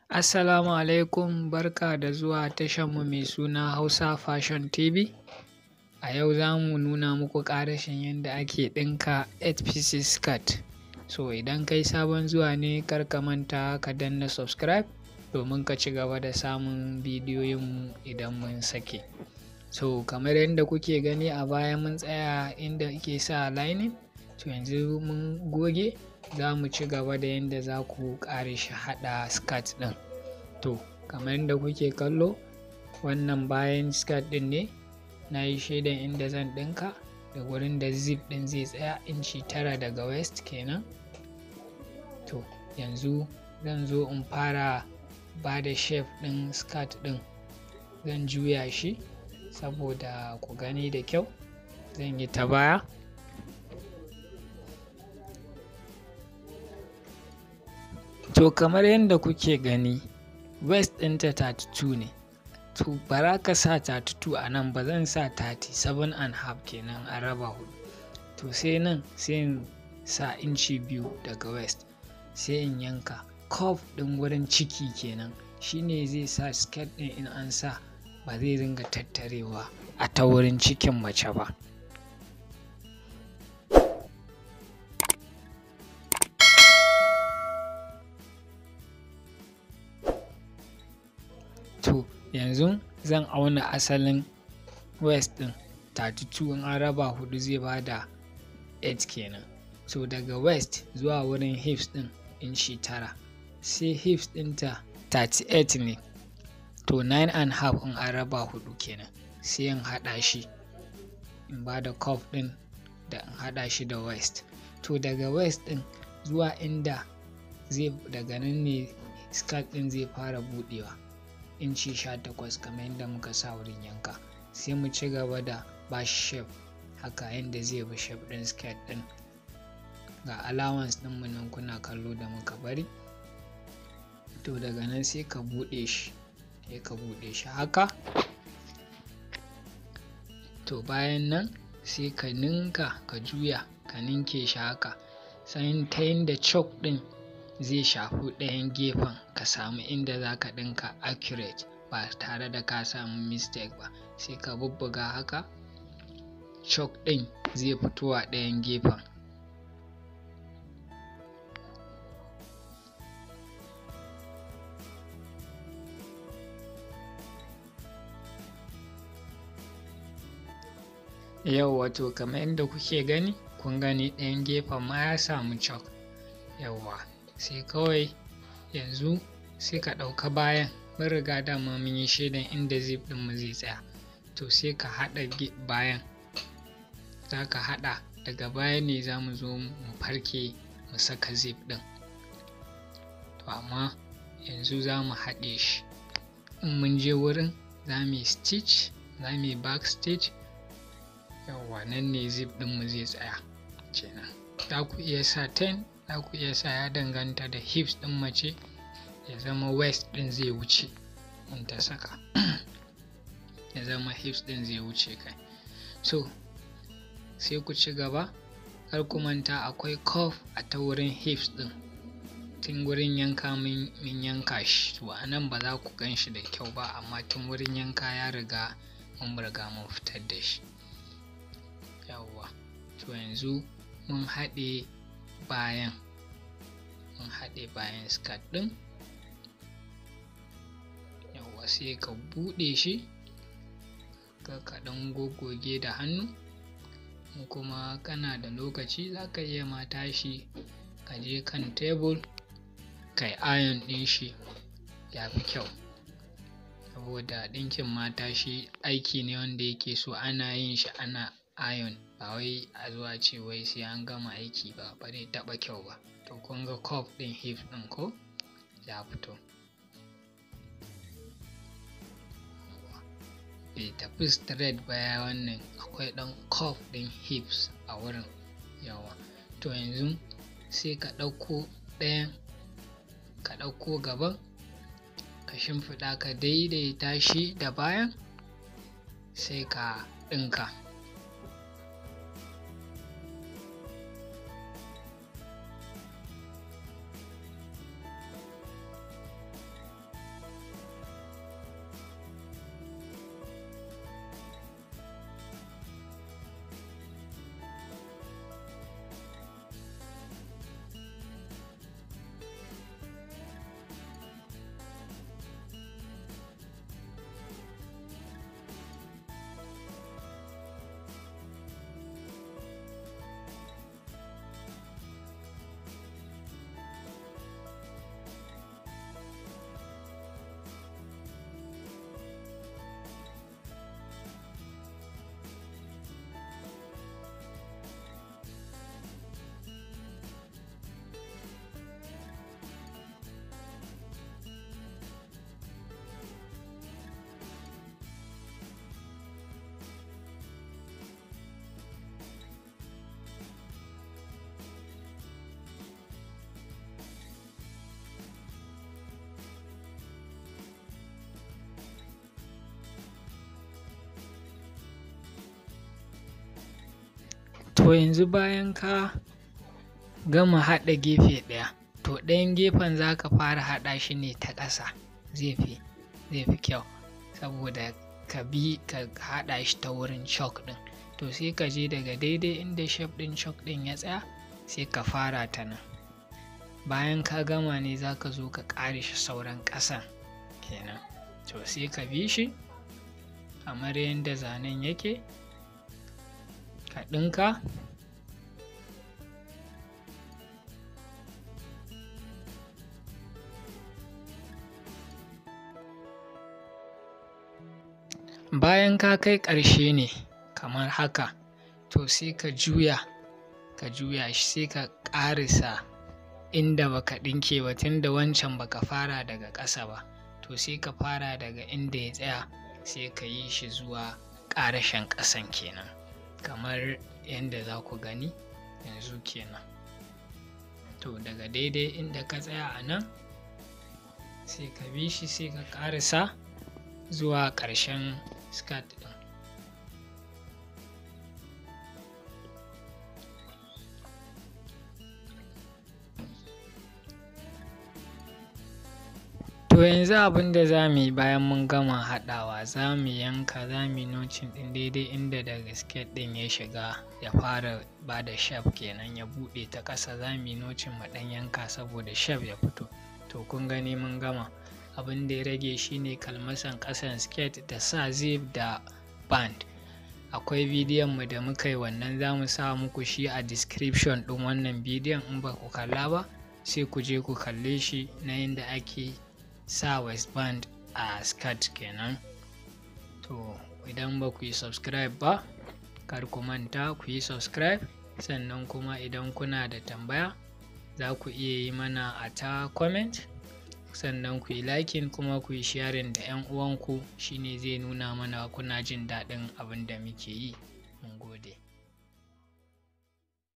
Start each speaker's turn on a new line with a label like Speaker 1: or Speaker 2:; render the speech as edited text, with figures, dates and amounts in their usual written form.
Speaker 1: Assalamu alaikum, barka da zuwa tashanmu mai suna Hausa Fashion TV. A yau za mu nuna muku ƙarashin yadda ake ɗinka 8 pieces skirt. So idan kai sabon zuwa ne kar ka manta ka danna subscribe domin ka ci gaba da samun bidiyoyinmu idan mun sake. So kamar yadda kuke gani a baya mun tsaya inda ake sa lining, to yanzu mun goge za mu ci gaba da yadda za ku ƙarishi haɗa skirt ɗin. To kamar yadda kuke kallo, wannan bayan skirt ɗin ne na yi shaidan inda zan ɗinka da wurin da zip ɗin zai tsaya inci 9 daga waist kenan. To yanzu zan zo in fara ba da shape ɗin skirt ɗin, zan juya shi saboda ku gani da kyau. Zan yi ta baya. To kamar yadda kuke gani, waist ɗinta 32 ne. To bara ka sa 32 a nan ba, zan sa 37.5 kenan a raba hudu. To sai nan sai in sa inci 2 daga waist, sai in yanka cuff ɗin wurin ciki kenan. Shine zai sa skirt ɗin in an sa ba zai ringa tattarewa a ta wurin cikin mace ba. To yanzu zan auna asalin waist ɗin 32, in an raba hudu zai bada 8 kenan. So daga waist zuwa wurin hips ɗin inci 9, sai hips ɗinta 38 ne. To 9.5 in an raba hudu kenan, sai in haɗa shi in ba da cuff ɗin da in haɗa shi da waist. To daga waist ɗin zuwa inda daga nan ne skirt ɗin zai fara buɗewa inci 18 kamar yadda muka sa wurin yanka. Sai mu ci gaba da bashi shape haka yadda zai bi shape ɗin skirt ɗin. Ga allowance ɗinmu nan kuna kallo da muka bari. To daga nan sai ka buɗe shi haka. To bayan nan sai ka ninka, ka juya ka ninke shi haka, sai ta yadda chalk ɗin zai shafi ɗayan gefen, ka samu inda za ka ɗinka accurate ba tare da ka samu mistake ba. Sai ka bubbuga haka, chalk ɗin zai fito a ɗayan gefen. Yauwa, to kamar yadda kuke gani, kun gani ɗayan gefen ma ya samu chalk. Yauwa, sai kawai yanzu sai ka ɗauka bayan, mun riga dama mun yi shaidan inda zip ɗinmu zai tsaya. To sai ka haɗa bayan, za ka haɗa daga baya ne za mu zo mu farke mu saka zip ɗin. To amma yanzu za mu haɗe shi. In mun je wurin za mu yi stitch, za mu yi back stitch. Yauwa, nan ne zip ɗinmu zai tsaya kenan. Za ku iya sa 10, za ku iya sa, ya danganta da hips ɗin mace, ya zama waist ɗin zai wuce in ta saka ya zama hips ɗin zai wuce kai. So sai ku ci gaba, kar ku manta akwai cuff a ta wurin hips ɗin. Tun wurin yanka mun yanka shi, to a nan ba za ku gan shi da kyau ba, amma tun wurin yanka ya riga mun fitar da shi. Yawwa, to yanzu mun haɗe bayan skirt ɗin. Yawwa, sai ka buɗe shi, ka ɗan goggoge da hannu. Kuma kana da lokaci za ka iya ma tashi ka je kan tebur kai iron ɗin shi, ya fi kyau. Saboda ɗinkin mata shi aiki ne wanda yake so ana yin shi ana iron, ba wai a zuwa ce wai sai an gama aiki ba zai taɓa kyau ba. To kun ga cuff ɗin hips ɗin ko ya fito, bai tafi straight ba, ya wannan akwai ɗan cuff ɗin hips a wurin. Yawa, to yanzu sai ka ɗauko ɗayan, ka ɗauko gaban ka shimfiɗa, ka daidaita shi da bayan, sai ka ɗinka. To yanzu bayan ka gama haɗa gefe ɗaya, to ɗayan gefen za ka fara haɗa shi ne ta ƙasa, zai fi kyau, saboda ka haɗa shi ta wurin chalk ɗin. To sai ka je daga daidai inda shape ɗin chalk ɗin ya tsaya, sai ka fara ta nan. Bayan ka gama ne za ka zo ka ƙare shi sauran ƙasan kenan. To sai ka bi shi kamar yadda zanen yake, ka ɗinka. Bayan ka kai ƙarshe ne kamar haka, to sai ka juya shi, sai ka ƙarisa inda baka ɗinke ba, tunda wancan baka fara daga ƙasa ba, to sai ka fara daga inda ya tsaya, sai ka yi shi zuwa karashen ƙasan kenan, kamar yadda za ku gani yanzu kenan. To daga daidai inda ka tsaya a nan, sai ka bi shi, sai ka ƙarisa zuwa ƙarshen skirt ɗin. To yanzu abin da za mu yi bayan mun gama haɗawa, za mu yanka, za mu yi notching ɗin daidai inda daga skirt ɗin ya shiga ya fara ba da shape kenan, ya buɗe ta ƙasa, za mu yi notching mu ɗan yanka saboda shape ya fito. To kun gani mun gama. Abin da ya rage shine kalmasan ƙasan skirt da sa zip da band. Akwai bidiyon mu da muka yi wannan, za mu sa muku shi a description ɗin wannan bidiyon. In ba ku kalla ba, sai ku je ku kalle shi na yadda ake sa waistband a skirt kenan. To idan ba ku yi subscribe ba, kar ku manta ku yi subscribe. Sannan kuma idan kuna da tambaya, za ku iya yi mana a ta comment. Sannan ku yi liking kuma ku yi sharing da 'yan uwanku, shine zai nuna mana kuna jin daɗin abin da muke yi. Mun gode.